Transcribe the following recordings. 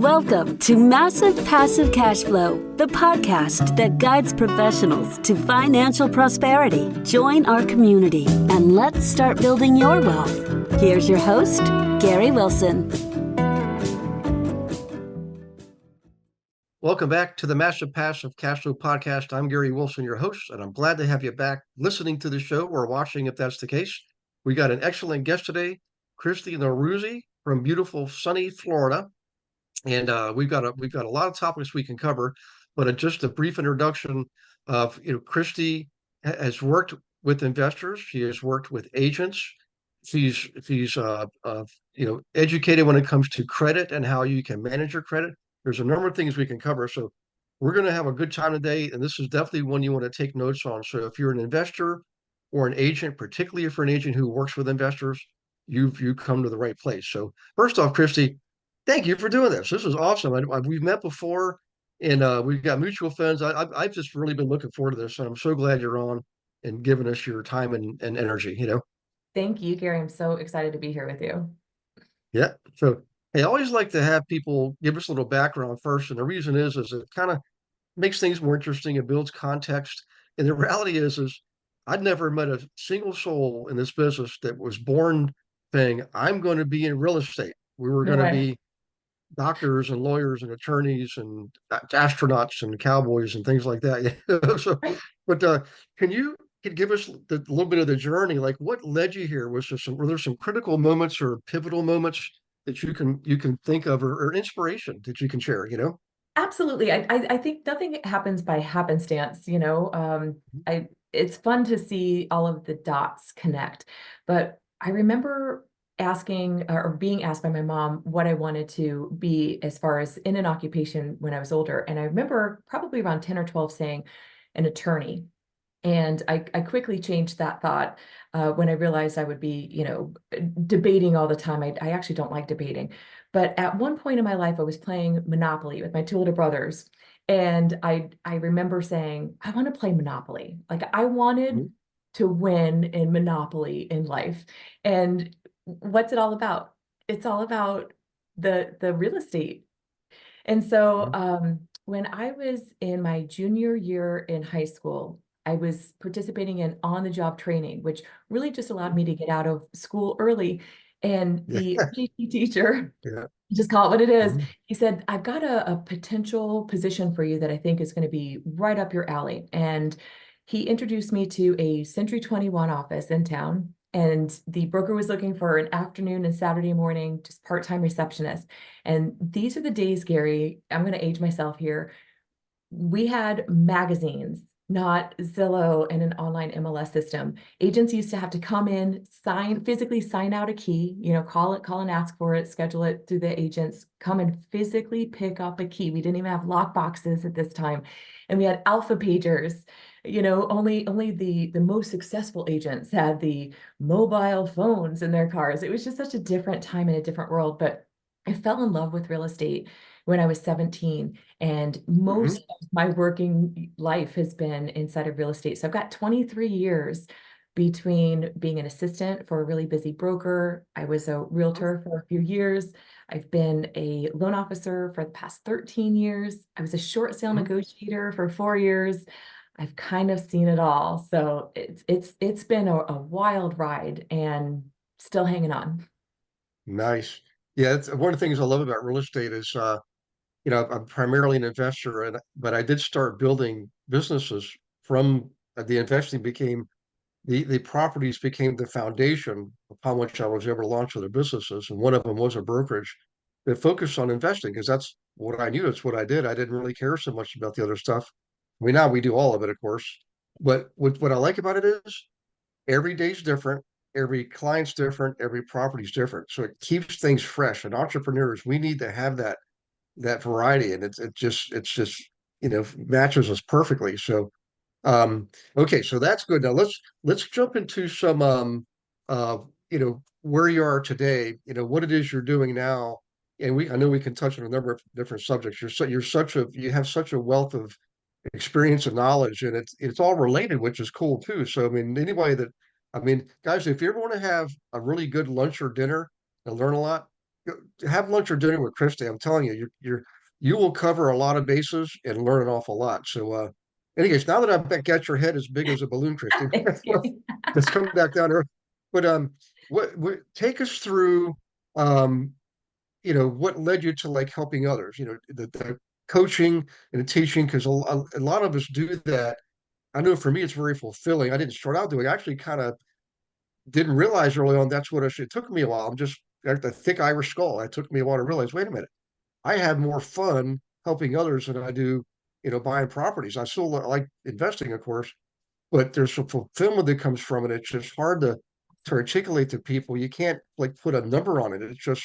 Welcome to Massive Passive Cash Flow, the podcast that guides professionals to financial prosperity. Join our community and let's start building your wealth. Here's your host, Gary Wilson. Welcome back to the Massive Passive Cash Flow podcast. I'm Gary Wilson, your host, and I'm glad to have you back listening to the show or watching if that's the case. We got an excellent guest today, Kristi Nowrouzi from beautiful sunny Florida. And we've got a lot of topics we can cover, but just a brief introduction of Kristi has worked with investors. She has worked with agents. She's educated when it comes to credit and how you can manage your credit. There's a number of things we can cover. So we're going to have a good time today, and this is definitely one you want to take notes on. So if you're an investor or an agent, particularly if you're an agent who works with investors, you've come to the right place. So first off, Kristi, thank you for doing this. This is awesome. We've met before, and we've got mutual friends. I've just really been looking forward to this, and I'm so glad you're on and giving us your time and energy. Thank you, Gary. I'm so excited to be here with you. Yeah. So I always like to have people give us a little background first, and the reason is it kind of makes things more interesting and builds context. And the reality is I'd never met a single soul in this business that was born saying, "I'm going to be in real estate." We were going to be doctors and lawyers and attorneys and astronauts and cowboys and things like that. So, but can you give us a little bit of the journey? Like, what led you here? Were there some critical moments or pivotal moments that you can think of, or inspiration that you can share? Absolutely. I think nothing happens by happenstance. It's fun to see all of the dots connect, but I remember asking or being asked by my mom what I wanted to be as far as in an occupation when I was older. And I remember probably around 10 or 12 saying an attorney. And I quickly changed that thought when I realized I would be, debating all the time. I actually don't like debating. But at one point in my life, I was playing Monopoly with my two older brothers. And I remember saying, I want to play Monopoly. Like I wanted to win in Monopoly in life. And what's it all about? It's all about the real estate. And so when I was in my junior year in high school, I was participating in on-the-job training, which really just allowed me to get out of school early. And the RGT teacher, just call it what it is, he said, I've got a potential position for you that I think is going to be right up your alley. And he introduced me to a Century 21 office in town. And the broker was looking for an afternoon and Saturday morning, just part-time receptionist. And these are the days, Gary, I'm going to age myself here. We had magazines, not Zillow and an online MLS system. Agents used to have to come in, physically sign out a key, call and ask for it, schedule it through the agents, come and physically pick up a key. We didn't even have lock boxes at this time. And we had alpha pagers. Only the most successful agents had the mobile phones in their cars. It was just such a different time in a different world. But I fell in love with real estate when I was 17, and most of my working life has been inside of real estate. So I've got 23 years between being an assistant for a really busy broker. I was a realtor for a few years. I've been a loan officer for the past 13 years. I was a short sale negotiator for 4 years. I've kind of seen it all. So it's been a wild ride and still hanging on. Nice. Yeah, it's one of the things I love about real estate is I'm primarily an investor, but I did start building businesses from the investing became the properties became the foundation upon which I was able to launch other businesses. And one of them was a brokerage that focused on investing because that's what I knew. It's what I did. I didn't really care so much about the other stuff. Now we do all of it, of course. But what I like about it is every day's different. Every client's different. Every property's different. So it keeps things fresh. And entrepreneurs, we need to have that variety, and it's just matches us perfectly. So okay, so that's good. Now let's jump into some where you are today, what it is you're doing now. And I know we can touch on a number of different subjects. You have such a wealth of experience and knowledge, and it's all related, which is cool too. So guys, if you ever want to have a really good lunch or dinner and learn a lot, have lunch or dinner with Kristi. I'm telling you, you will cover a lot of bases and learn an awful lot. So, anyways, now that I've got your head as big as a balloon, Kristi, Thank you. let's come back down to earth. But what take us through, um, what led you to like helping others? The coaching and the teaching, because a lot of us do that. I know for me, it's very fulfilling. I didn't start out doing. I actually kind of didn't realize early on that's what I should. It took me a while. I'm just got the thick Irish skull. It took me a while to realize. Wait a minute. I have more fun helping others than I do, buying properties. I still like investing, of course, but there's some fulfillment that comes from it. It's just hard to articulate to people. You can't like put a number on it. It's just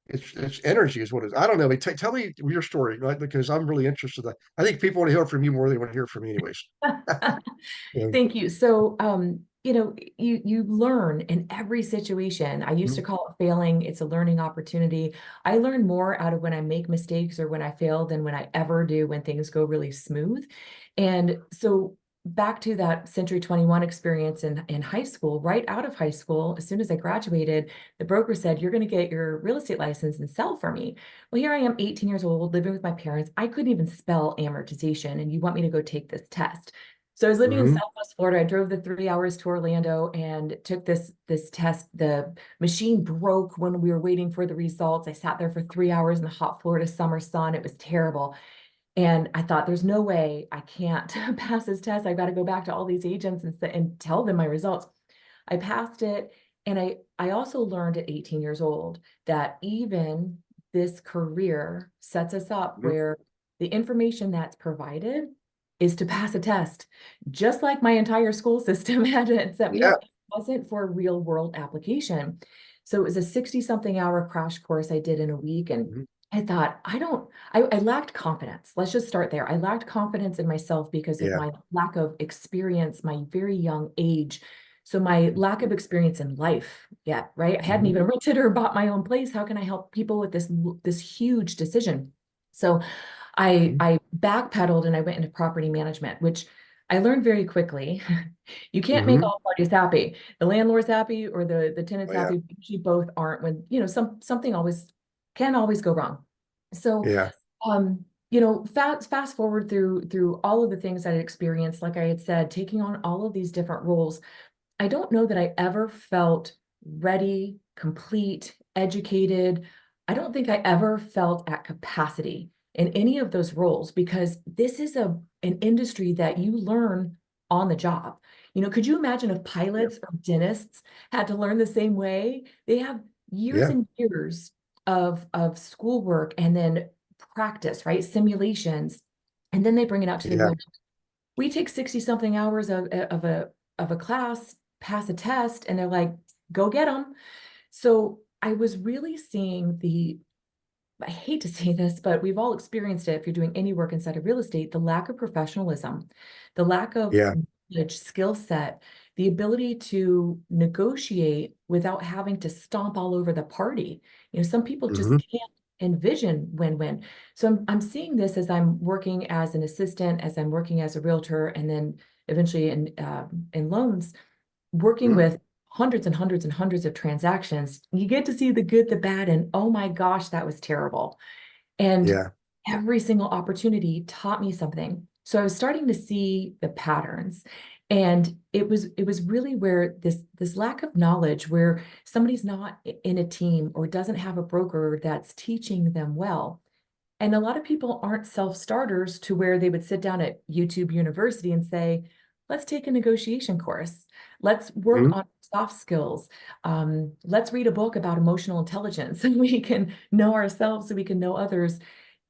it's energy is what it is. I don't know. Tell me your story, right? Because I'm really interested. I think people want to hear from you more than they want to hear from me, anyways. Yeah. Thank you. So, you learn in every situation. I used to Mhm. call it failing. It's a learning opportunity. I learn more out of when I make mistakes or when I fail than when I ever do when things go really smooth. And so back to that Century 21 experience in high school, right out of high school, as soon as I graduated, the broker said, "You're going to get your real estate license and sell for me." Well, here I am, 18 years old, living with my parents. I couldn't even spell amortization, and you want me to go take this test. So I was living in Mhm. Southwest Florida. I drove the 3 hours to Orlando and took this test. The machine broke when we were waiting for the results. I sat there for 3 hours in the hot Florida summer sun. It was terrible. And I thought, there's no way I can't pass this test. I've got to go back to all these agents and tell them my results. I passed it. And I also learned at 18 years old that even this career sets us up Mhm. where the information that's provided is to pass a test, just like my entire school system had to set me Yeah. up. It wasn't for real world application. So it was a 60-something hour crash course I did in a week. And Mhm. I thought, I lacked confidence. Let's just start there. I lacked confidence in myself because of Yeah. my lack of experience, my very young age. So my lack of experience in life yet, right? I hadn't Mhm. even rented or bought my own place. How can I help people with this huge decision? So I Mhm. I backpedaled and I went into property management, which I learned very quickly. You can't make Mhm. all parties happy. The landlord's happy or the tenant's Oh, yeah. happy. Usually both aren't when, something always can always go wrong. So, Yeah. fast forward through all of the things I experienced, like I had said, taking on all of these different roles. I don't know that I ever felt ready, complete, educated. I don't think I ever felt at capacity in any of those roles because this is an industry that you learn on the job. Could you imagine if Yeah. pilots or dentists had to learn the same way? They have years Yeah. and years of schoolwork and then practice, right? Simulations, and then they bring it out to the Yeah. real. We take 60 something hours of a class, pass a test, and they're like, go get them. So I was really seeing I hate to say this, but we've all experienced it if you're doing any work inside of real estate, the lack of professionalism, the lack of Yeah. knowledge, skill set, the ability to negotiate without having to stomp all over the party. Some people just Mhm. can't envision win-win. So I'm seeing this as I'm working as an assistant, as I'm working as a realtor, and then eventually in loans, working Mhm. with hundreds and hundreds and hundreds of transactions. You get to see the good, the bad, and oh my gosh, that was terrible. And Yeah. every single opportunity taught me something. So I was starting to see the patterns. And it was really where this lack of knowledge, where somebody's not in a team or doesn't have a broker that's teaching them well. And a lot of people aren't self-starters to where they would sit down at YouTube University and say, let's take a negotiation course. Let's work Mhm. on soft skills. Let's read a book about emotional intelligence and we can know ourselves so we can know others.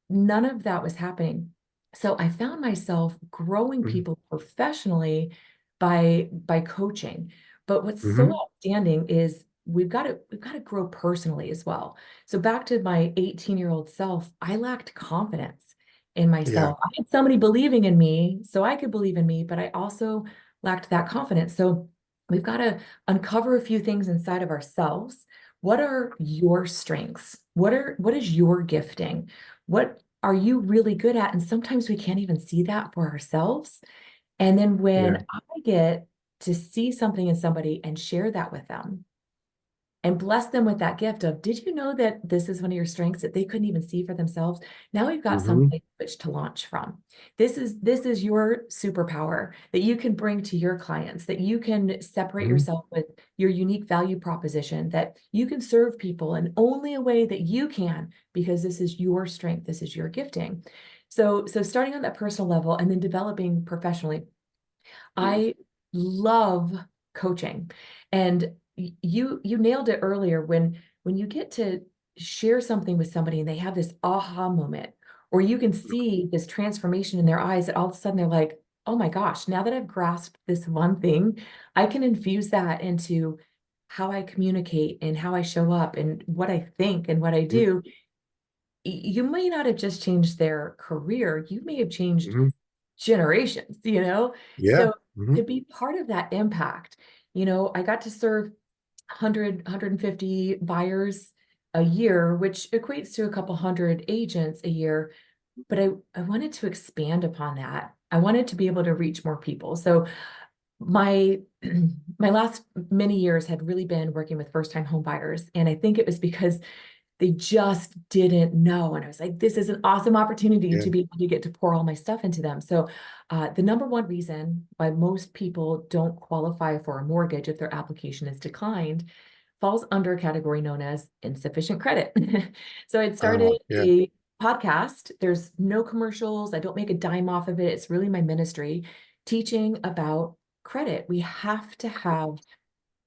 None of that was happening. So I found myself growing Mhm. people professionally by coaching. But what's so Mhm. outstanding is we've got to grow personally as well. So back to my 18-year-old self, I lacked confidence in Yeah. myself. I had somebody believing in me, so I could believe in me, but I also lacked that confidence. So we've got to uncover a few things inside of ourselves. What are your strengths? What is your gifting? What are you really good at? And sometimes we can't even see that for ourselves. And then Yeah. when I get to see something in somebody and share that with them, and bless them with that gift of, did you know that this is one of your strengths that they couldn't even see for themselves? Now we've got Hmm. something which to launch from. This is your superpower that you can bring to your clients, that you can separate Hmm. yourself with your unique value proposition, that you can serve people in only a way that you can, because this is your strength, this is your gifting. So starting on that personal level and then developing professionally. I love coaching. And you nailed it earlier when you get to share something with somebody and they have this aha moment, or you can see this transformation in their eyes that all of a sudden they're like, oh my gosh, now that I've grasped this one thing, I can infuse that into how I communicate and how I show up and what I think and what I do. You may not have just changed their career, you may have changed Hmm. generations, Yeah. So Hmm. to be part of that impact, I got to serve 150 buyers a year, which equates to a couple hundred agents a year. But I wanted to expand upon that. I wanted to be able to reach more people. So my my last many years had really been working with first-time home buyers. And I think it was because they just didn't know. And I was like, this is an awesome opportunity Yeah. to be able to get to pour all my stuff into them. So the number one reason why most people don't qualify for a mortgage if their application is declined falls under a category known as insufficient credit. So I'd started Yeah. a podcast. There's no commercials. I don't make a dime off of it. It's really my ministry teaching about credit. We have to have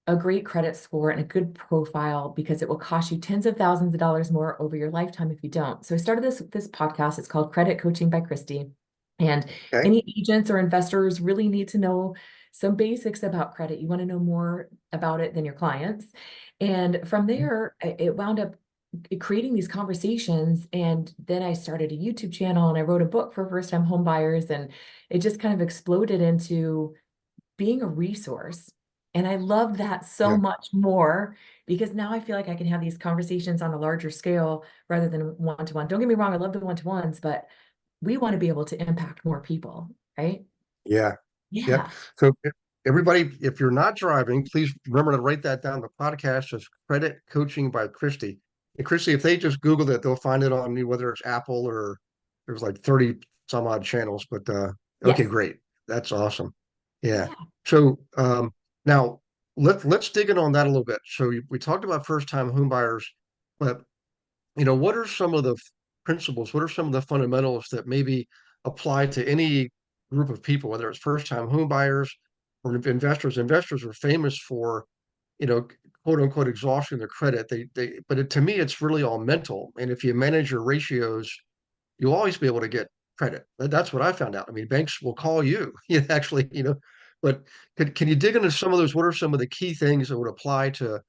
a great credit score and a good profile, because it will cost you tens of thousands of dollars more over your lifetime if you don't. So I started this podcast. It's called Credit Coaching by Kristi. And Okay. any agents or investors really need to know some basics about credit. You want to know more about it than your clients. And from there, it wound up creating these conversations. And then I started a YouTube channel and I wrote a book for first-time home buyers. And it just kind of exploded into being a resource. And I love that so Yeah. much more, because now I feel like I can have these conversations on a larger scale rather than one-to-one. Don't get me wrong, I love the one-to-ones, but we want to be able to impact more people, right? Yeah. Yep. Yeah. So everybody, if you're not driving, please remember to write that down. The podcast is Credit Coaching by Kristi. And Kristi, if they just Google it, they'll find it on whether it's Apple or there's like 30 some odd channels. But okay, Yes. great. That's awesome. Yeah. Yeah. So now let's dig in on that a little bit. So we talked about first time home buyers, but what are some of the principles? What are some of the fundamentals that maybe apply to any group of people, whether it's first-time home buyers or investors? Investors are famous for, you know, quote unquote, exhausting their credit. To me, it's really all mental. And if you manage your ratios, you'll always be able to get credit. That's what I found out. I mean, banks will call you, actually, but can you dig into some of those? What are some of the key things that would apply to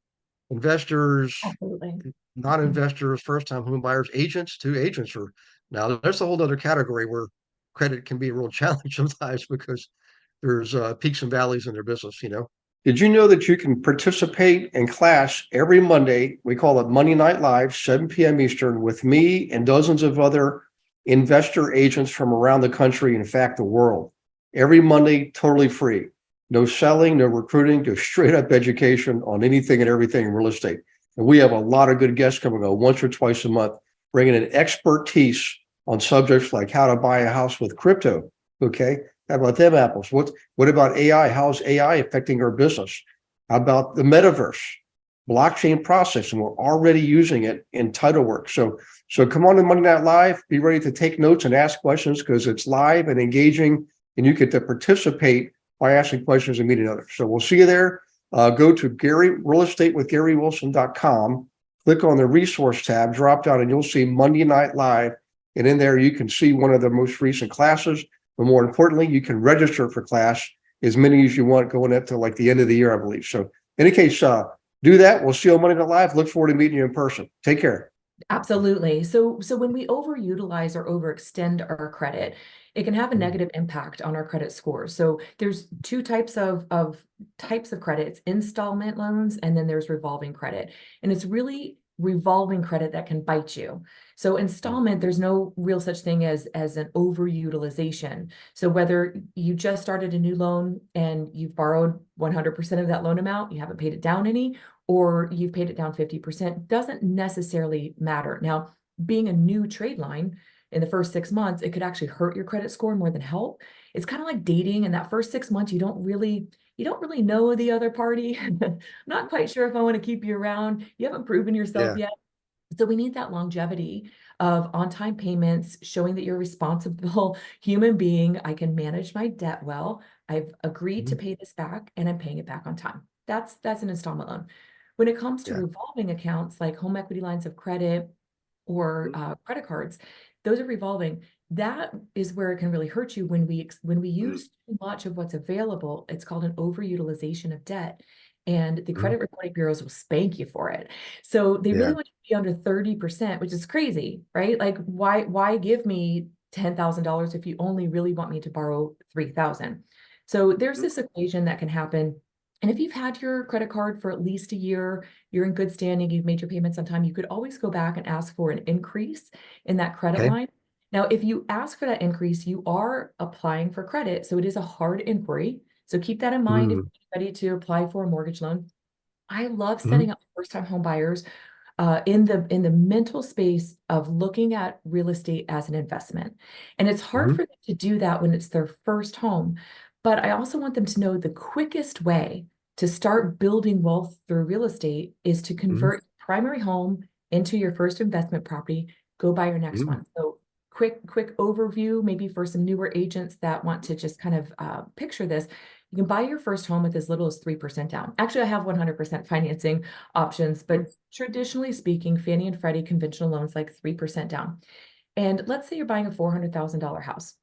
investors, Absolutely. non-investors, first-time home buyers, agents? Too, agents are now there's a whole other category where credit can be a real challenge sometimes because there's peaks and valleys in their business. Did you know that you can participate in class every Monday? We call it Monday Night Live, 7 p.m. Eastern, with me and dozens of other investor agents from around the country, in fact, the world. Every Monday, totally free. No selling, no recruiting, just straight up education on anything and everything in real estate. And we have a lot of good guests coming on once or twice a month, bringing in expertise on subjects like how to buy a house with crypto. Okay. How about them apples? What about AI? How's AI affecting our business? How about the metaverse, blockchain processing? We're already using it in title work. So come on to Monday Night Live. Be ready to take notes and ask questions because it's live and engaging, and you get to participate by asking questions and meeting others. So we'll see you there. Go to realestateWithGaryWilson.com, click on the resource tab, drop down, and you'll see Monday Night Live. And in there, you can see one of the most recent classes. But more importantly, you can register for class as many as you want going up to like the end of the year, I believe. So in any case, do that. We'll see you on Monday Night Live. Look forward to meeting you in person. Take care. Absolutely. So when we overutilize or overextend our credit, it can have a negative impact on our credit score. So there's two types of credit. It's installment loans, and then there's revolving credit. And it's really revolving credit that can bite you. So installment, there's no real such thing as an overutilization. So whether you just started a new loan and you've borrowed 100% of that loan amount, you haven't paid it down any, or you've paid it down 50%, doesn't necessarily matter. Now, being a new trade line in the first 6 months, it could actually hurt your credit score more than help. It's kind of like dating. In that first 6 months, you don't really know the other party. Not quite sure if I want to keep you around. You haven't proven yourself Yeah. yet. So we need that longevity of on-time payments, showing that you're a responsible human being. I can manage my debt well. I've agreed to Mhm. pay this back, and I'm paying it back on time. That's an installment loan. When it comes to Yeah. revolving accounts like home equity lines of credit or credit cards, those are revolving. That is where it can really hurt you when we use too much of what's available. It's called an overutilization of debt, and the Mhm. credit reporting bureaus will spank you for it. So they really Yeah. want you to be under 30%, which is crazy, right? Like, why give me $10,000 if you only really want me to borrow 3,000? So there's Mhm. this equation that can happen. And if you've had your credit card for at least a year, you're in good standing, you've made your payments on time, you could always go back and ask for an increase in that credit Okay. line. Now, if you ask for that increase, you are applying for credit. So it is a hard inquiry. So keep that in mind if Mm. you're ready to apply for a mortgage loan. I love Mhm. setting up first-time home buyers in the mental space of looking at real estate as an investment. And it's hard Mhm. for them to do that when it's their first home. But I also want them to know the quickest way to start building wealth through real estate is to Mhm. convert your primary home into your first investment property, go buy your next Mhm. one. So quick overview, maybe for some newer agents that want to just kind of picture this. You can buy your first home with as little as 3% down. Actually, I have 100% financing options, Mhm. but traditionally speaking, Fannie and Freddie conventional loans like 3% down. And let's say you're buying a $400,000 house.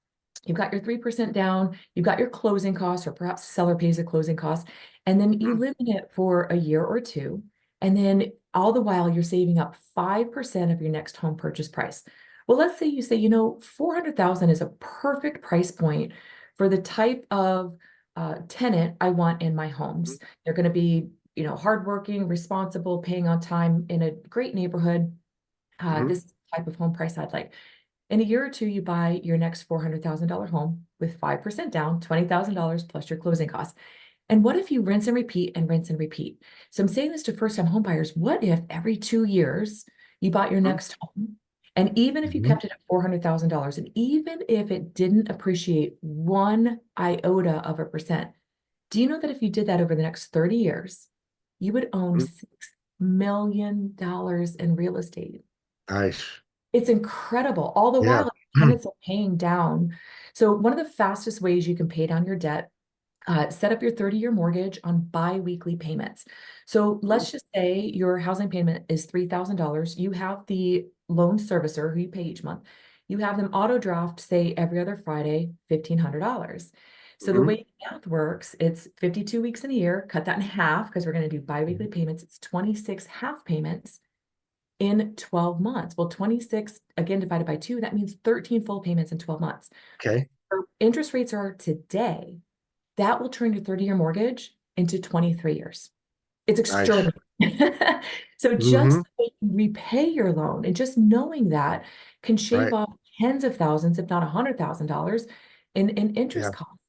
You've got your 3% down, you've got your closing costs, or perhaps seller pays the closing costs, and then you live in it for a year or two. And then all the while you're saving up 5% of your next home purchase price. Well, let's say you say, 400,000 is a perfect price point for the type of tenant I want in my Mhm. homes. They're going to be, hardworking, responsible, paying on time in a great neighborhood. Mhm. This type of home price I'd like. In a year or two, you buy your next $400,000 home with 5% down, $20,000 plus your closing costs. And what if you rinse and repeat and rinse and repeat? So I'm saying this to first-time home buyers. What if every 2 years you bought your Mhm. next home? And even if you Mhm. kept it at $400,000, and even if it didn't appreciate one iota of a percent, do you know that if you did that over the next 30 years, you would own Mhm. $6 million in real estate? Nice. It's incredible. All the while, Yeah. your tenants are paying down. So one of the fastest ways you can pay down your debt, set up your 30-year mortgage on bi-weekly payments. So Mhm. let's just say your housing payment is $3,000. You have the loan servicer who you pay each month. You have them auto draft, say every other Friday, $1,500. So the Mhm. way the math works, it's 52 weeks in a year, cut that in half because we're going to do bi-weekly Mhm. payments. It's 26 half payments in 12 months. Well, 26 again divided by 2, that means 13 full payments in 12 months. Okay. Where interest rates are today, that will turn your 30-year mortgage into 23 years. It's Nice. extraordinary. So just Mhm. the way you repay your loan and just knowing that can shave Right. off tens of thousands, if not $100,000 in interest Yeah. costs.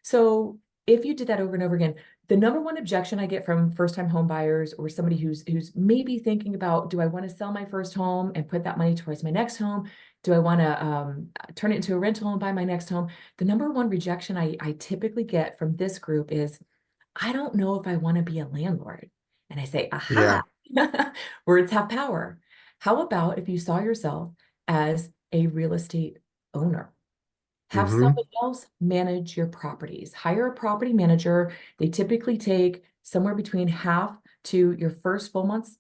So if you did that over and over again, the number one objection I get from first-time home buyers or somebody who's maybe thinking about, do I want to sell my first home and put that money towards my next home? Do I want to turn it into a rental and buy my next home? The number one rejection I typically get from this group is, I don't know if I want to be a landlord. And I say, Yeah. aha, words have power. How about if you saw yourself as a real estate owner? Have Mhm. somebody else manage your properties. Hire a property manager. They typically take somewhere between half to your first full month's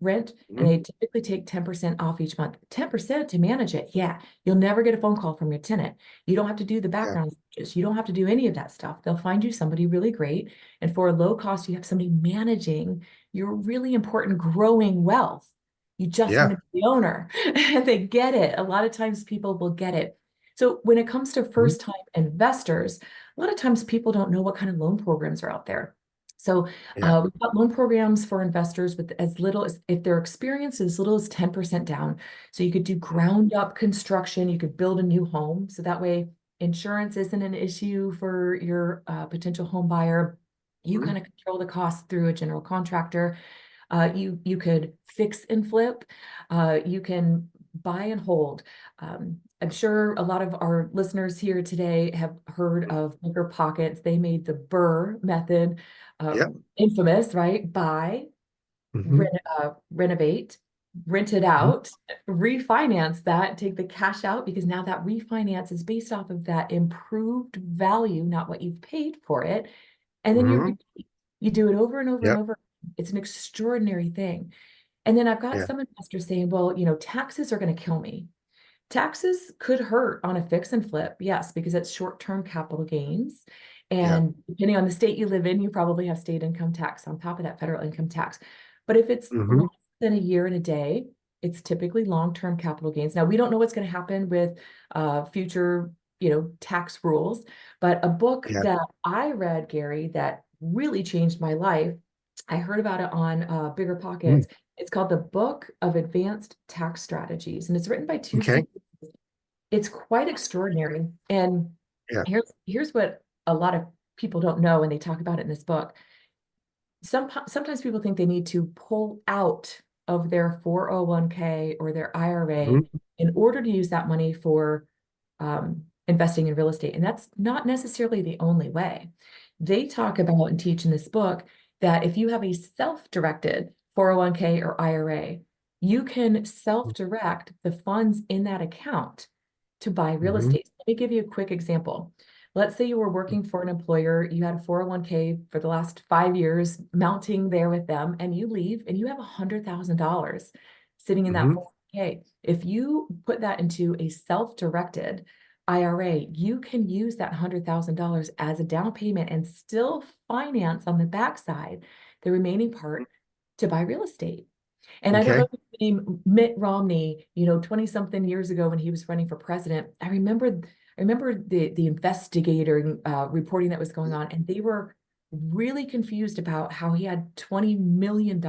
rent, and Mhm. they typically take 10% off each month. 10% to manage it. Yeah, you'll never get a phone call from your tenant. You don't have to do the Yeah. background searches. You don't have to do any of that stuff. They'll find you somebody really great. And for a low cost, you have somebody managing your really important growing wealth. You just Yeah. want to be the owner. And they get it. A lot of times people will get it. So when it comes to Mhm. first-time investors, a lot of times people don't know what kind of loan programs are out there. So Yeah. we've got loan programs for investors with as little as, if their experience is as little as 10% down. So you could do ground up construction, you could build a new home. So that way insurance isn't an issue for your potential home buyer. You kind of control the cost through a general contractor. You could fix and flip. You can buy and hold. I'm sure a lot of our listeners here today have heard of bigger pockets. They made the Burr method Yep. infamous, right? Buy, Hmm. renovate, rent it out, refinance that, take the cash out, because now that refinance is based off of that improved value, not what you've paid for it. And then Hmm. you do it over and over and Yep. over. It's an extraordinary thing. And then I've got Yeah. some investors saying, well, taxes are going to kill me. Taxes could hurt on a fix and flip, yes, because it's short-term capital gains. Yeah. And depending on the state you live in, you probably have state income tax on top of that federal income tax. But if it's Hmm. less than a year and a day, it's typically long-term capital gains. Now, we don't know what's going to happen with future, tax rules, but a book Yeah. that I read, Gary, that really changed my life, I heard about it on Bigger Mm. Pockets. It's called The Book of Advanced Tax Strategies, and it's written by two Okay. CPAs. It's quite extraordinary. And Yeah. here's what a lot of people don't know when they talk about it in this book. Sometimes people think they need to pull out of their 401k or their IRA Hmm. in order to use that money for investing in real estate. And that's not necessarily the only way. They talk about and teach in this book that if you have a self-directed 401k or IRA, you can self-direct the funds in that account to buy real Hmm. estate. Let me give you a quick example. Let's say you were working for an employer, you had a 401k for the last 5 years mounting there with them, and you leave and you have $100,000 sitting in that Hmm. 401k. If you put that into a self-directed IRA, you can use that $100,000 as a down payment and still finance on the backside the remaining part to buy real estate. And I don't know Okay. if the name Mitt Romney, 20 something years ago when he was running for president. I remember the investigator reporting that was going on, and they were really confused about how he had $20 million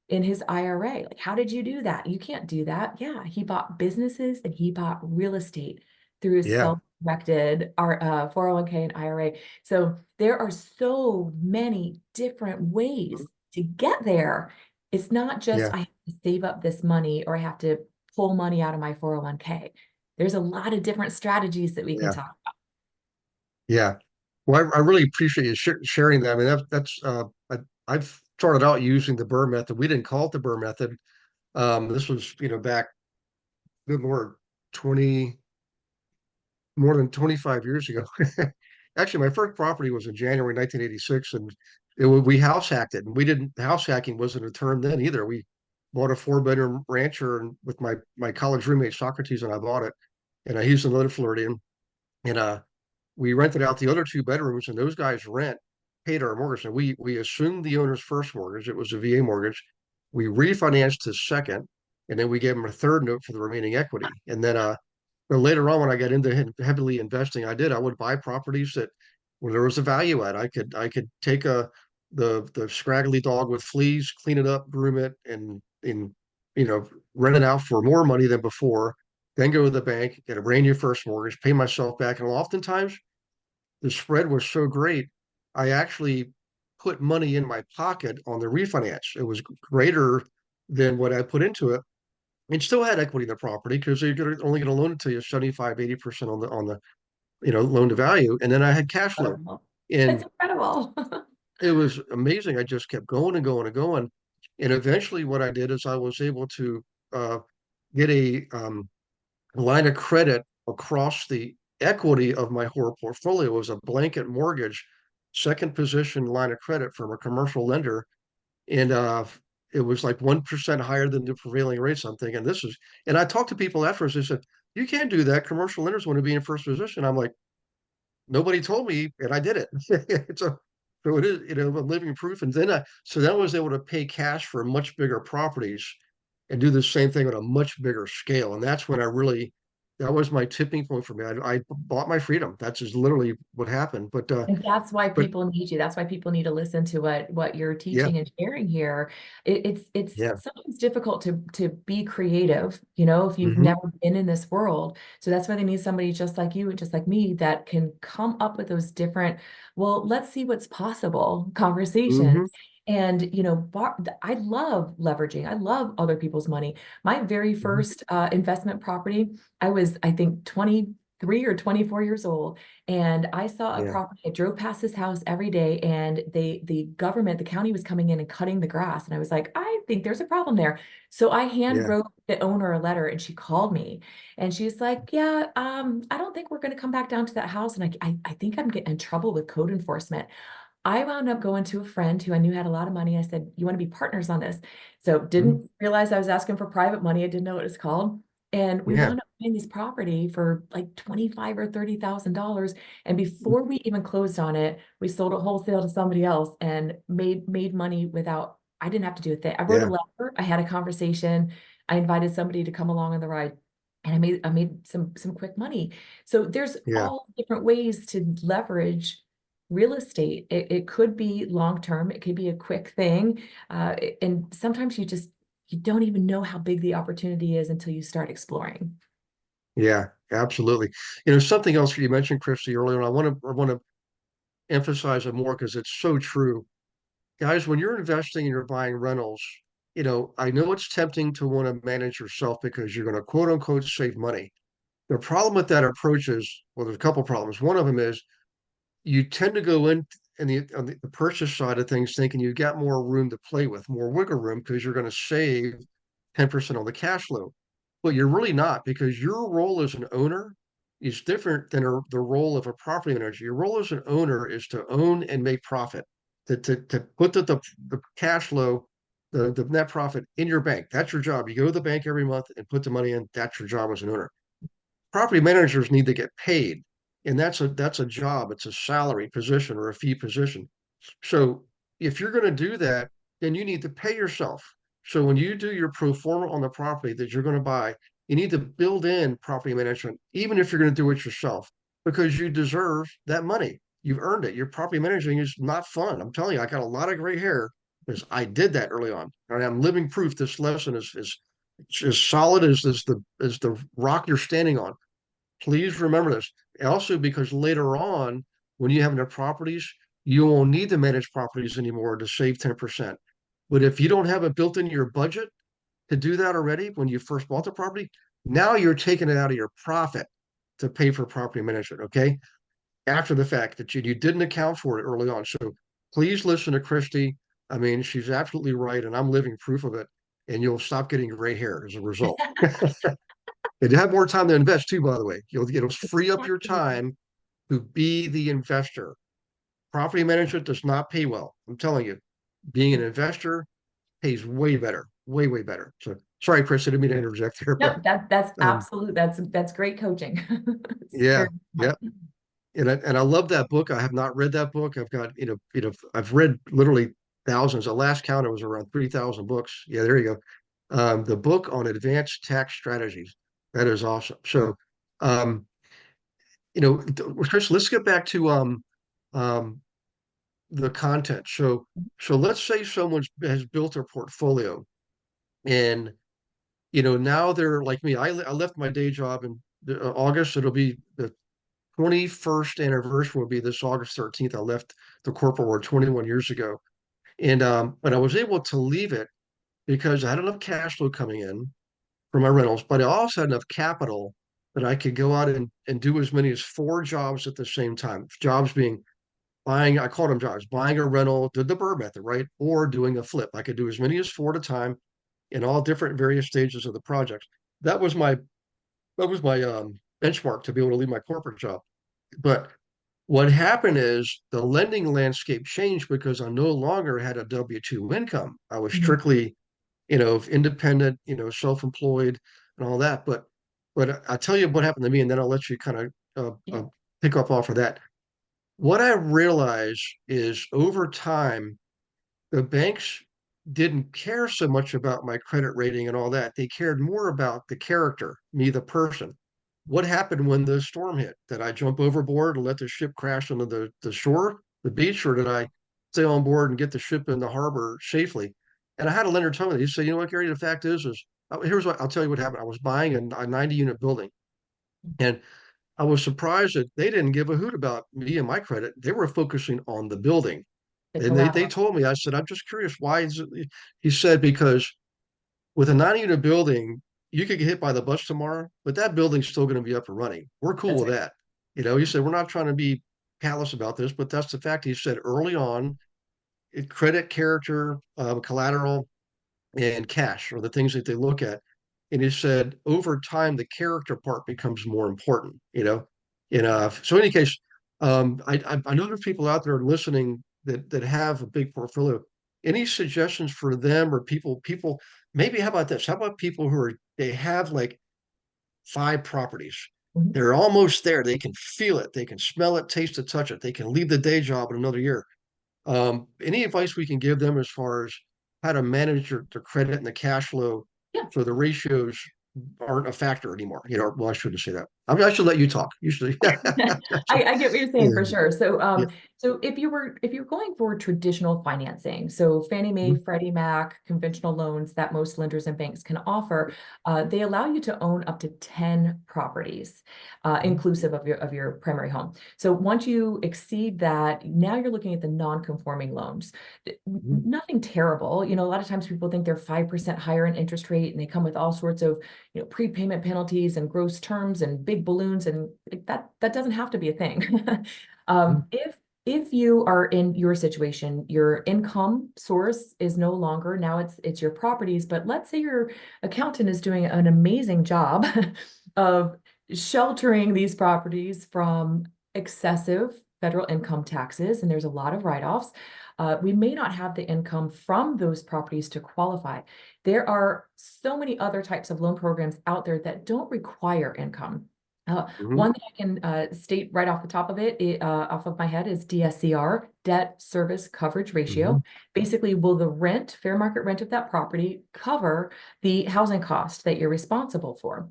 in his IRA. Like, how did you do that? You can't do that. Yeah, he bought businesses and he bought real estate through his Yeah. self-directed 401k and IRA. So there are so many different ways to get there. It's not just Yeah. I have to save up this money or I have to pull money out of my 401k. There's a lot of different strategies that we can Yeah. talk Yeah. Well, I really appreciate you sharing that. I mean, I've started out using the Burr method. We didn't call it the Burr method. This was, back good Lord, 20, more than 25 years ago. Actually, my first property was in January 1986, and we house hacked it. And we didn't, house hacking wasn't a term then either. We bought a 4-bedroom rancher, and with my college roommate Socrates, and I bought it, and he's another Floridian, and we rented out the other 2 bedrooms, and those guys paid our mortgage. And we assumed the owner's first mortgage. It was a VA mortgage. We refinanced his second, and then we gave him a third note for the remaining equity. And then but later on, when I got into heavily investing, I would buy properties that where there was a value at. I could take the scraggly dog with fleas, clean it up, groom it, and rent it out for more money than before. Then go to the bank, get a brand new first mortgage, pay myself back, and oftentimes the spread was so great, I actually put money in my pocket on the refinance. It was greater than what I put into it, and still had equity in the property because they're only going to loan it to you 75, 80% on the loan to value. And then I had cash flow. about. It's And incredible. it was amazing. I just kept going and going and going. And eventually what I did is I was able to get a line of credit across the equity of my whole portfolio. It was a blanket mortgage, second position line of credit from a commercial lender. And it was like 1% higher than the prevailing rates. I'm thinking and I talked to people afterwards. They said, you can't do that. Commercial lenders want to be in first position. I'm like, nobody told me, and I did it. So it is, a living proof. And then I was able to pay cash for much bigger properties and do the same thing on a much bigger scale. And that's when I really that was my tipping point for me. I bought my freedom. That's just literally what happened. And that's why But people need you. That's why people need to listen to what you're yeah, teaching and sharing here. It's yeah. sometimes difficult to be creative, you know, if you've Hmm. never been in this world. So that's why they need somebody just like you and just like me that can come up with those different, well, let's see what's possible conversations. Hmm. And, you know, I love leveraging. I love other people's money. My very Hmm. first investment property, I was, I think, 23 or 24 years old. And I saw a Yeah, property. I drove past this house every day, and the government, the county was coming in and cutting the grass. And I was like, I think there's a problem there. So I hand yeah, wrote the owner a letter, and she called me, and she's like, yeah, I don't think we're going to come back down to that house. And I think I'm getting in trouble with code enforcement. I wound up going to a friend who I knew had a lot of money. I said, you want to be partners on this? So mhm, didn't realize I was asking for private money. I didn't know what it's called. And we yeah, wound up buying this property for like 25 or $30,000. And before we even closed on it, we sold it wholesale to somebody else and made money without, I didn't have to do a thing. I wrote a yeah, letter, I had a conversation, I invited somebody to come along on the ride. And I made some quick money. So there's yeah, all different ways to leverage real estate. It could be long term, it could be a quick thing. And sometimes you don't even know how big the opportunity is until you start exploring. yeah, absolutely. Something else you mentioned, Christy, earlier, and I want to emphasize it more because it's so true. Guys, when you're investing and you're buying rentals, I know it's tempting to want to manage yourself because you're going to quote unquote save money. The problem with that approach is, well, there's a couple problems. One of them is you tend to go in on the purchase side of things thinking you got more room to play with, more wiggle room because you're going to save 10% on the cash flow. But you're really not, because your role as an owner is different than the role of a property manager. Your role as an owner is to own and make profit, to put the cash flow, the net profit in your bank. That's your job. You go to the bank every month and put the money in. That's your job as an owner. Property managers need to get paid, and that's a job. It's a salary position or a fee position. So if you're going to do that, then you need to pay yourself. So when you do your pro forma on the property that you're going to buy, you need to build in property management, even if you're going to do it yourself, because you deserve that money. You've earned it. Your property managing is not fun. I'm telling you, I got a lot of gray hair because I did that early on. And I'm living proof this lesson is as solid as the rock you're standing on. Please remember this. Also, because later on, when you have enough properties, you won't need to manage properties anymore to save 10%. But if you don't have it built into your budget to do that already when you first bought the property, now you're taking it out of your profit to pay for property management. Okay. After the fact that you didn't account for it early on. So please listen to Christy. I mean, she's absolutely right, and I'm living proof of it. And you'll stop getting gray hair as a result. And you have more time to invest too, by the way. It'll free up your time to be the investor. Property management does not pay well. I'm telling you, being an investor pays way better, way, way better. So sorry, Chris, I didn't mean to interject there, but No, that's um, absolute. That's great coaching. It's yeah, very yeah. smart. And I love that book. I have not read that book. I've got, I've read literally thousands. The last count, it was around 3,000 books. Yeah, there you go. The book on advanced tax strategies. That is awesome. So, um, Chris, let's get back to um, the content. So let's say someone has built a portfolio, and now they're like me. I left my day job in August. It'll be the 21st anniversary will be this August 13th. I left the corporate world 21 years ago, and but I was able to leave it because I had enough cash flow coming in for my rentals, but I also had enough capital that I could go out and do as many as four jobs at the same time. Jobs being buying, I called them jobs, buying a rental, did the Burr method, right? Or doing a flip. I could do as many as four at a time in all different various stages of the project. That was my benchmark to be able to leave my corporate job. But what happened is the lending landscape changed because I no longer had a W-2 income. I was Mhm. strictly, independent, self-employed and all that. But I'll tell you what happened to me, and then I'll let you kind of Yeah. pick up off of that. What I realized is over time, the banks didn't care so much about my credit rating and all that. They cared more about the character, me, the person. what happened when the storm hit? Did I jump overboard and let the ship crash onto the shore, the beach, or did I stay on board and get the ship in the harbor safely? And I had a lender tell me, he said, you know what, Gary, the fact is here's what I'll tell you what happened. I was buying a 90 unit building, and I was surprised that they didn't give a hoot about me and my credit. They were focusing on the building. The And they collateral. told me, I said, I'm just curious, why is it? He said, because with a 90 unit building, you could get hit by the bus tomorrow, but that building's still going to be up and running. We're cool That's with right. that. He said, we're not trying to be callous about this, but that's the fact. He said early on, credit, character, collateral, and cash are the things that they look at. And he said over time, the character part becomes more important. So in any case, I know there's people out there listening that have a big portfolio. Any suggestions for them or people, maybe how about this? How about people they have like 5 properties? Mhm. They're almost there. They can feel it. They can smell it, taste it, touch it. They can leave the day job in another year. Any advice we can give them as far as how to manage their credit and the cash flow Yeah. so the ratios aren't a factor anymore? Well, I shouldn't say that. I should let you talk. Usually, I get what you're saying for yeah, sure. So, yeah. so if you're going for traditional financing, so Fannie Mae, Mhm, Freddie Mac, conventional loans that most lenders and banks can offer, they allow you to own up to 10 properties, mhm, inclusive of your primary home. So once you exceed that, now you're looking at the non-conforming loans. mhm, Nothing terrible. A lot of times people think they're 5% higher in interest rate, and they come with all sorts of prepayment penalties and gross terms and big balloons, and that doesn't have to be a thing. mhm, If you are in your situation, your income source is no longer, now it's your properties, but let's say your accountant is doing an amazing job of sheltering these properties from excessive federal income taxes, and there's a lot of write-offs. We may not have the income from those properties to qualify. There are so many other types of loan programs out there that don't require income. mhm, One that I can state right off the top of off of my head, is DSCR, debt service coverage ratio. mhm, Basically, will the fair market rent of that property cover the housing cost that you're responsible for?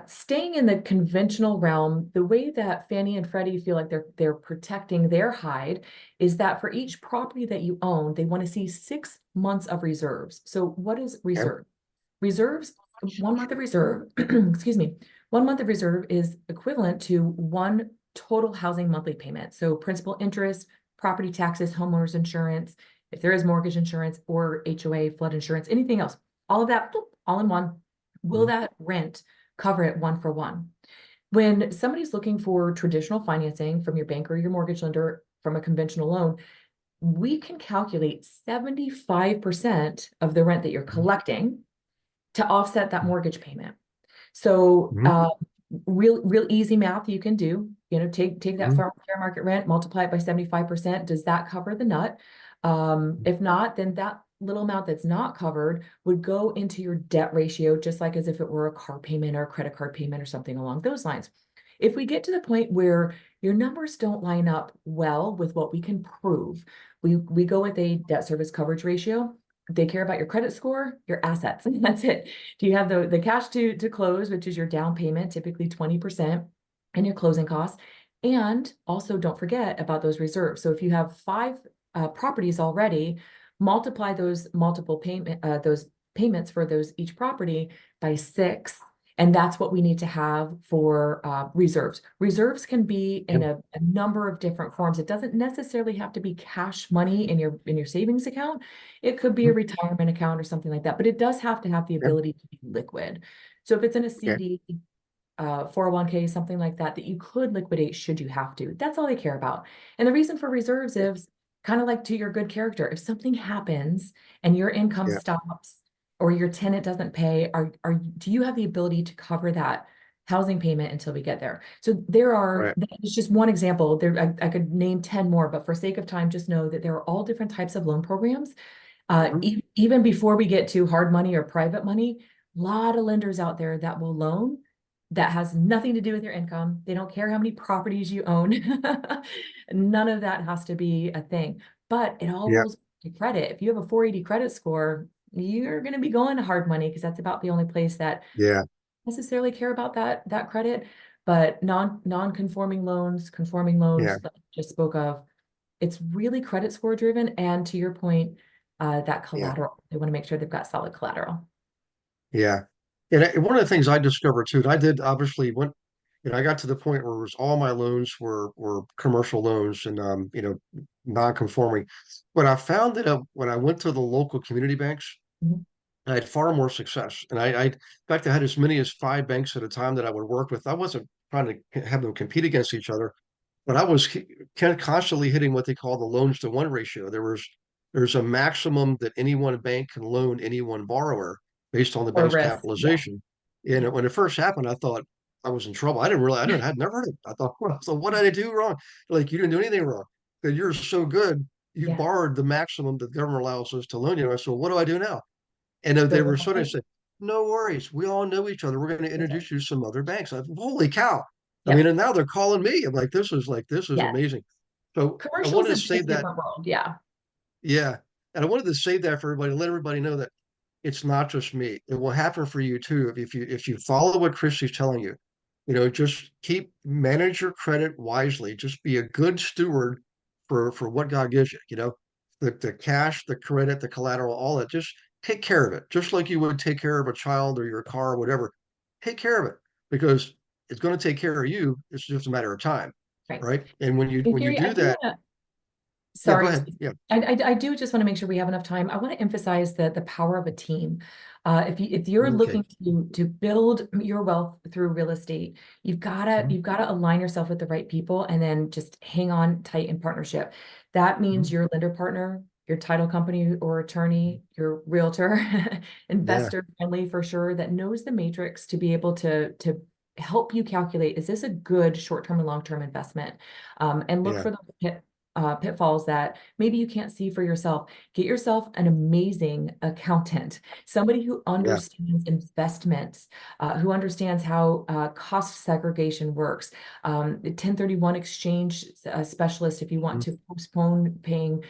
Staying in the conventional realm, the way that Fannie and Freddie feel like they're protecting their hide is that for each property that you own, they want to see 6 months of reserves. So what is yeah, reserve? Reserves, 1 month of reserve, excuse me, 1 month of reserve is equivalent to one total housing monthly payment. So principal, interest, property taxes, homeowners insurance, if there is mortgage insurance or HOA, flood insurance, anything else, all of that, boop, all in one. Will mhm, that rent cover it one for one? When somebody's looking for traditional financing from your bank or your mortgage lender from a conventional loan, we can calculate 75% of the rent that you're mhm, collecting to offset that mortgage payment. So mhm, real easy math you can do, take that mhm, fair market rent, multiply it by 75%. Does that cover the nut? If not, then that little amount that's not covered would go into your debt ratio, just like as if it were a car payment or a credit card payment or something along those lines. If we get to the point where your numbers don't line up well with what we can prove, we go with a debt service coverage ratio. They care about your credit score, your assets, and that's it. Do you have the cash to close, which is your down payment, typically 20%, and your closing costs? And also don't forget about those reserves. So if you have 5 properties already, multiply those payments for those each property by 6. And that's what we need to have for reserves. Reserves can be yeah, in a number of different forms. It doesn't necessarily have to be cash money in your savings account. It could be a mhm, retirement account or something like that, but it does have to have the yeah, ability to be liquid. So if it's in a okay, CD, 401k, something like that, that you could liquidate should you have to. That's all they care about. And the reason for reserves yeah, is kind of like to your good character. If something happens and your income yeah, stops or your tenant doesn't pay, do you have the ability to cover that housing payment until we get there? So right. it's just one example. I could name 10 more, but for sake of time, just know that there are all different types of loan programs. Mhm, Even before we get to hard money or private money, a lot of lenders out there that will loan that has nothing to do with your income. They don't care how many properties you own. None of that has to be a thing, but it all yeah, rolls to credit. If you have a 480 credit score, you're going to be going to hard money because that's about the only place that yeah, necessarily care about that credit, but non-conforming loans, conforming loans Yeah, that I just spoke of, it's really credit score driven. And to your point, that yeah, collateral, they want to make sure they've got solid collateral. yeah. And one of the things I discovered too, and I did obviously when, I got to the point where it was all my loans were commercial loans and non-conforming. But I found that when I went to the local community banks, Mhm. I had far more success. And in fact, I had as many as 5 banks at a time that I would work with. I wasn't trying to have them compete against each other, but I was constantly hitting what they call the loans to one ratio. There's a maximum that any one bank can loan any one borrower based on the Or bank's risk. Yeah. capitalization. And Yeah. when it first happened, I thought I was in trouble. I'd never heard it. I thought, well, so what did I do wrong? Like, you didn't do anything wrong. That you're so good. You Yeah. borrowed the maximum that the government allows us to loan you. So what do I do now? And Go they with were sort of it. saying, no worries. We all know each other. We're going to That's right. introduce you to some other banks. Holy cow. I mean, Yep. and now they're calling me. I'm like, this is Yes. amazing. So I Commercials wanted to a say that, different world. Yeah. yeah. And I wanted to say that for everybody, let everybody know that it's not just me. It will happen for you too if you follow what Kristi's telling you. Just manage your credit wisely. Just be a good steward for what God gives you. The cash, the credit, the collateral, all that. Just take care of it, just like you would take care of a child or your car or whatever. Take care of it because it's going to take care of you. It's just a matter of time, Right. right? And And when you Gary, I do do that, want to, yeah, go sorry, ahead. Yeah, I do just want to make sure we have enough time. I want to emphasize the power of a team. If you're okay, looking to build your wealth through real estate, mhm, you've gotta align yourself with the right people and then just hang on tight in partnership. That means mhm, your lender partner, your title company or attorney, your realtor, yeah, investor friendly for sure, that knows the matrix to be able to help you calculate, is this a good short-term and long-term investment? And look yeah, for the pitfalls that maybe you can't see for yourself. Get yourself an amazing accountant, somebody who yeah, understands investments, who understands how cost segregation works. The 1031 exchange specialist, if you want mhm, to postpone paying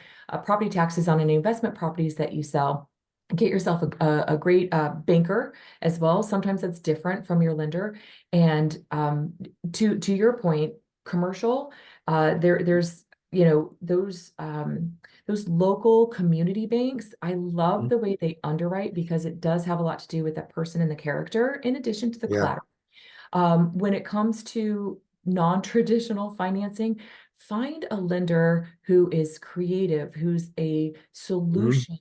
property taxes on any investment properties that you sell. Get yourself a great banker as well. Sometimes that's different from your lender. And to your point, commercial, there's those local community banks. I love mhm, the way they underwrite because it does have a lot to do with the person and the character in addition to the yeah, collateral. When it comes to non-traditional financing, find a lender who is creative, who's a mhm, solution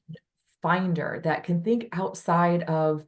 finder that can think outside of,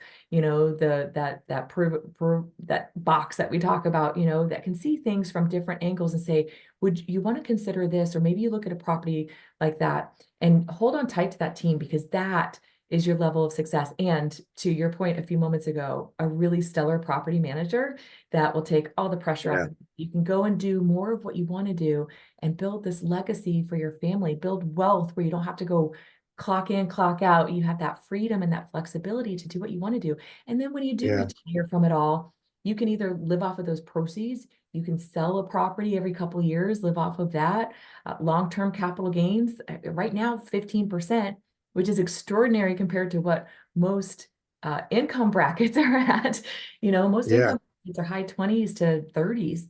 that box that we talk about, that can see things from different angles and say, would you want to consider this? Or maybe you look at a property like that and hold on tight to that team because that is your level of success. And to your point a few moments ago, a really stellar property manager that will take all the pressure off yeah, of you. You can go and do more of what you want to do and build this legacy for your family, build wealth where you don't have to go clock in, clock out. You have that freedom and that flexibility to do what you want to do. And then when you do yeah, retire from it all, you can either live off of those proceeds, you can sell a property every couple of years, live off of that. Long-term capital gains, right now, 15%, which is extraordinary compared to what most income brackets are at. Most yeah, income brackets are high 20s to 30s,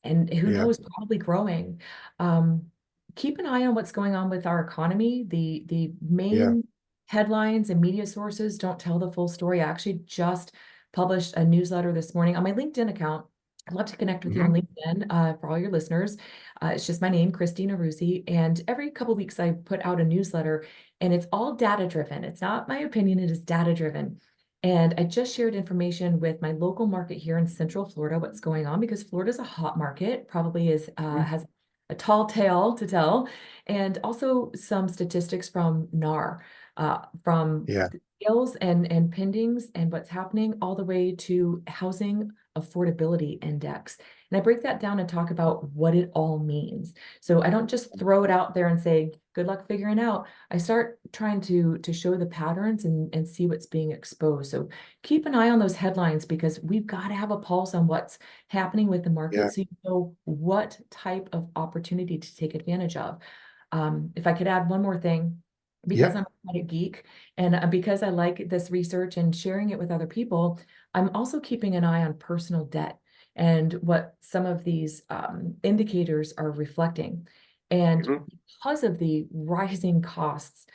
and who yeah, knows, probably growing. Um, Keep an eye on what's going on with our economy. The yeah, main headlines and media sources don't tell the full story. I actually just published a newsletter this morning on my LinkedIn account. I'd love to connect with you on mhm, LinkedIn for all your listeners. It's just my name, Kristi Nowrouzi, and every couple of weeks I put out a newsletter, and it's all data driven. It's not my opinion; it is data driven. And I just shared information with my local market here in Central Florida, what's going on, because Florida is a hot market, probably mhm, has a tall tale to tell, and also some statistics from NAR, from yeah, sales and pendings and what's happening all the way to housing affordability index. And I break that down and talk about what it all means. So I don't just throw it out there and say, good luck figuring out. I start trying to show the patterns and see what's being exposed. So keep an eye on those headlines because we've got to have a pulse on what's happening with the yeah, market so you know what type of opportunity to take advantage of. If I could add one more thing, because I'm a credit geek and because I like this research and sharing it with other people, I'm also keeping an eye on personal debt and what some of these indicators are reflecting. And Mhm. because of the rising costs,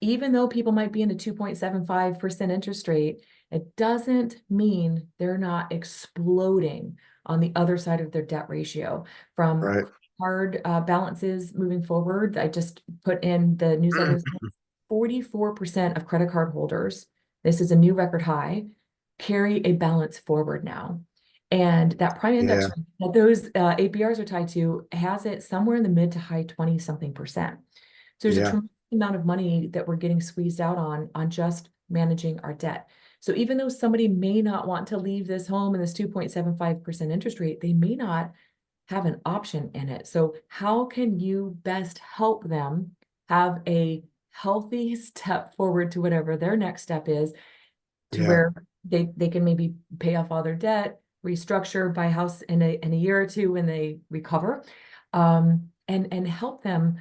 even though people might be in a 2.75% interest rate, it doesn't mean they're not exploding on the other side of their debt ratio from Right. hard balances moving forward. I just put in the newsletter, 44% of credit card holders, this is a new record high, carry a balance forward now. And that prime index Yeah. that those APRs are tied to has it somewhere in the mid to high 20 something percent. So there's a Yeah. tremendous amount of money that we're getting squeezed out on just managing our debt. So even though somebody may not want to leave this home in this 2.75% interest rate, they may not have an option in it. So how can you best help them have a healthy step forward to whatever their next step is, to Yeah. where they can maybe pay off all their debt, restructure, buy a house in a year or two when they recover, and help them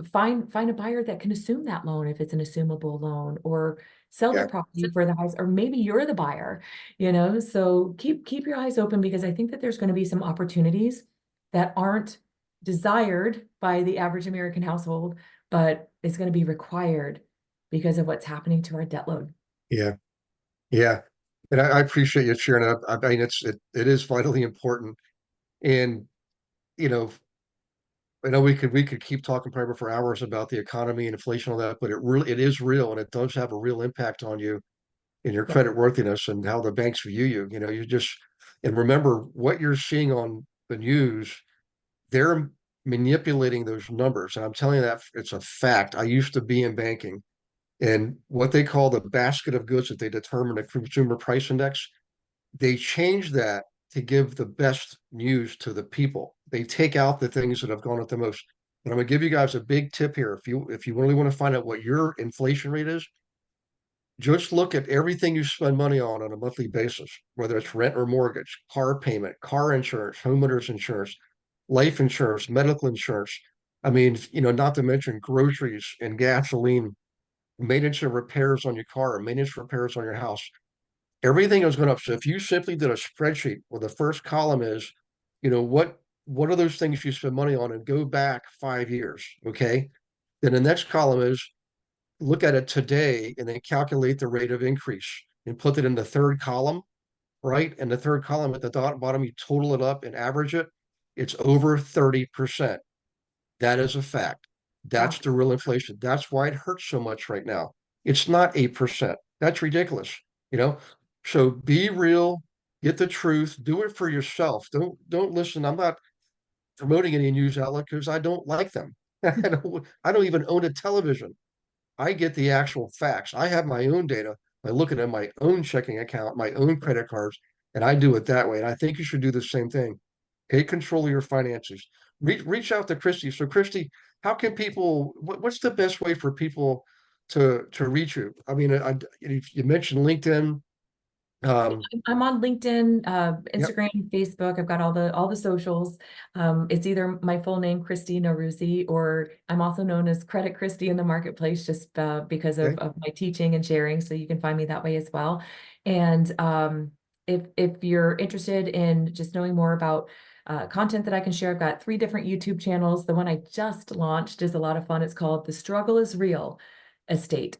find a buyer that can assume that loan if it's an assumable loan, or sell their Yeah. property for the house, or maybe you're the buyer, so keep your eyes open, because I think that there's going to be some opportunities that aren't desired by the average American household, but it's going to be required because of what's happening to our debt load. Yeah. Yeah. And I appreciate you sharing it. I mean, it is vitally important. And, you know, I know we could keep talking probably for hours about the economy and inflation and all that, but it is real, and it does have a real impact on you and your Yeah. credit worthiness and how the banks view you. And remember what you're seeing on the news, they're manipulating those numbers. And I'm telling you that it's a fact. I used to be in banking, and what they call the basket of goods that they determine, the consumer price index, they change that to give the best news to the people. They take out the things that have gone up the most. But I'm gonna give you guys a big tip here. If you really want to find out what your inflation rate is, just look at everything you spend money on a monthly basis, whether it's rent or mortgage, car payment, car insurance, homeowners insurance, life insurance, medical insurance. I mean, not to mention groceries and gasoline, maintenance and repairs on your car, maintenance repairs on your house. Everything is going up. So if you simply did a spreadsheet where the first column is, what are those things you spend money on, and go back 5 years, okay? Then the next column is look at it today and then calculate the rate of increase and put it in the third column, right? And the third column at the bottom, you total it up and average it. It's over 30%. That is a fact. That's Wow. the real inflation. That's why it hurts so much right now. It's not 8%. That's ridiculous, you know? So be real, get the truth, do it for yourself. Don't listen. I'm not promoting any news outlet because I don't like them. I don't even own a television. I get the actual facts. I have my own data by looking at my own checking account, my own credit cards, and I do it that way. And I think you should do the same thing. Take control of your finances. Reach out to Kristi. So, Kristi, how can people? What's the best way for people to reach you? I mean, you mentioned LinkedIn. I'm on LinkedIn, Yep. Instagram, Facebook. I've got all the socials. It's either my full name, Kristi Nowrouzi, or I'm also known as Credit Kristi in the marketplace, just because Okay. of my teaching and sharing. So you can find me that way as well. And if you're interested in just knowing more about content that I can share, I've got 3 different YouTube channels. The one I just launched is a lot of fun. It's called The Struggle is Real Estate.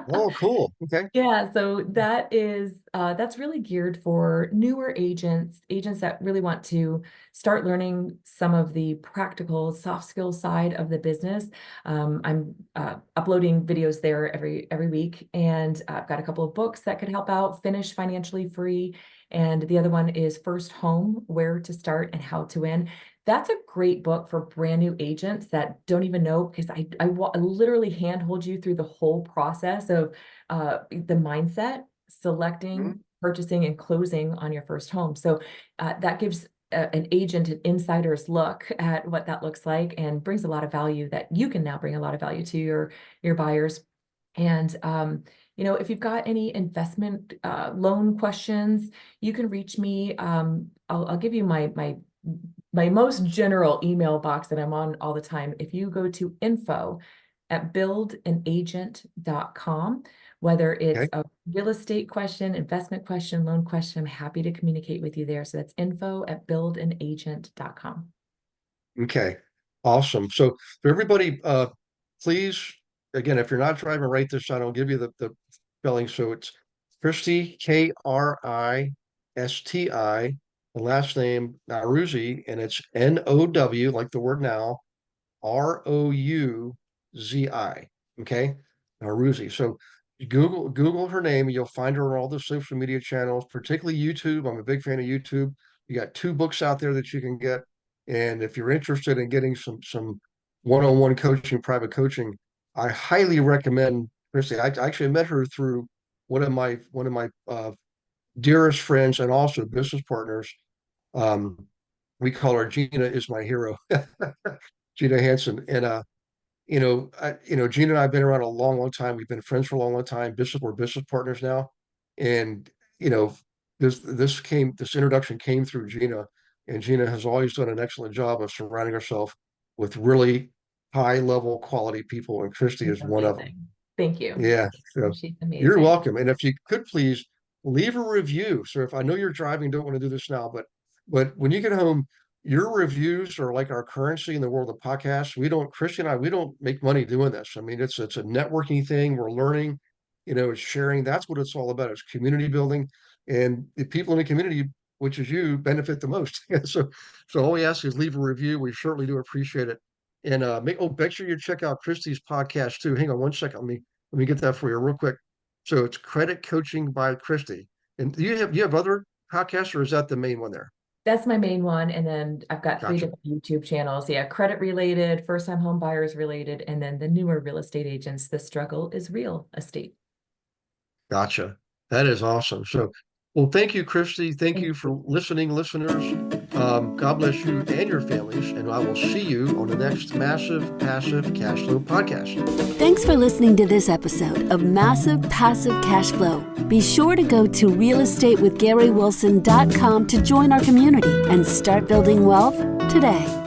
Oh, cool. Okay. Yeah, so that's really geared for newer agents that really want to start learning some of the practical soft skill side of the business. I'm uploading videos there every week, and I've got a couple of books that could help out. Finish Financially Free, and the other one is First Home: Where to Start and How to Win. That's a great book for brand new agents that don't even know, because I literally handhold you through the whole process of the mindset, Mhm. selecting, purchasing, and closing on your first home. So that gives an agent an insider's look at what that looks like, and brings a lot of value that you can now bring a lot of value to your buyers. And if you've got any investment loan questions, you can reach me. I'll give you my most general email box that I'm on all the time. If you go to at buildanagent.com. Whether it's Okay. a real estate question, investment question, loan question, I'm happy to communicate with you there. So that's info@buildanagent.com. Okay. Awesome. So for everybody, please, again, if you're not driving, write this down. I'll give you the spelling. So it's Kristi, Kristi, the last name Nowrouzi, and it's Now, like the word now, Rouzi. Okay. Nowrouzi. So Google her name, and you'll find her on all the social media channels, particularly YouTube. I'm a big fan of YouTube. You got 2 books out there that you can get. And if you're interested in getting some one-on-one coaching, private coaching, I highly recommend Kristi. I actually met her through one of my dearest friends and also business partners. Um, we call her Gina is my hero, Gina Hansen. And Gina and I have been around a long, long time. We've been friends for a long, long time. We're business partners now. And you know, this introduction came through Gina, and Gina has always done an excellent job of surrounding herself with really high level quality people, and Kristi is one of them. Amazing. Thank you. Yeah, so She's you're amazing. welcome. And if you could please leave a review. So if I know you're driving, don't want to do this now, but when you get home, your reviews are like our currency in the world of podcasts. Kristi and I, we don't make money doing this. I mean, it's a networking thing. We're learning, it's sharing. That's what it's all about. It's community building, and the people in the community, which is you, benefit the most. So all we ask is leave a review. We certainly do appreciate it. And make sure you check out Kristi's podcast too. Hang on one second. Let me get that for you real quick. So it's Credit Coaching by Kristi. And do you have other podcasts, or is that the main one there? That's my main one. And then I've got 3 Gotcha. different YouTube channels. Yeah, credit related, first time home buyers related, and then the newer real estate agents. The struggle is real estate. Gotcha. That is awesome. So, well, thank you, Kristi. Thank you Thank for listening, listeners. God bless you and your families, and I will see you on the next Massive Passive Cash Flow podcast. Thanks for listening to this episode of Massive Passive Cash Flow. Be sure to go to realestatewithgarywilson.com to join our community and start building wealth today.